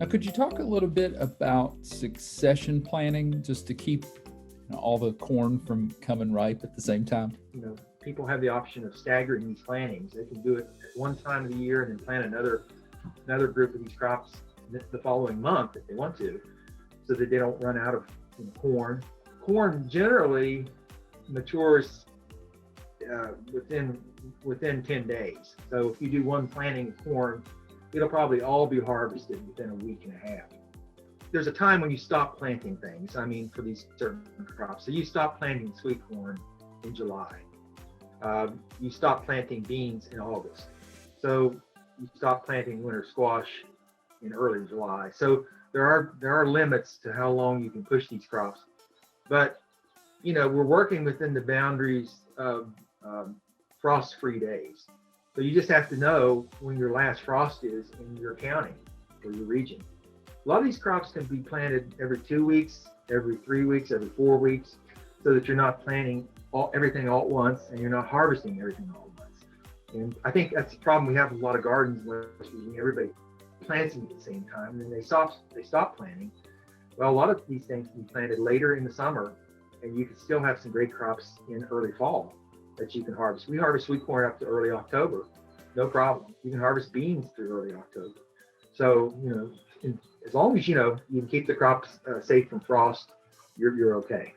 Now, could you talk a little bit about succession planning just to keep all the corn from coming ripe at the same time? People have the option of staggering these plantings. They can do it at one time of the year and then plant another group of these crops the following month if they want to, so that they don't run out of corn. Corn generally matures within 10 days. So if you do one planting of corn, it'll probably all be harvested within a week and a half. There's a time when you stop planting things, for these certain crops. So you stop planting sweet corn in July. You stop planting beans in August. So you stop planting winter squash in early July. So there are limits to how long you can push these crops. But, we're working within the boundaries of frost-free days. So you just have to know when your last frost is in your county or your region. A lot of these crops can be planted every 2 weeks, every 3 weeks, every 4 weeks, so that you're not planting everything all at once and you're not harvesting everything all at once. And I think that's the problem we have with a lot of gardens where everybody plants them at the same time, and then they stop planting. Well, a lot of these things can be planted later in the summer, and you can still have some great crops in early fall that you can harvest. We harvest sweet corn up to early October, no problem. You can harvest beans through early October. So, as long as you can keep the crops safe from frost, you're okay.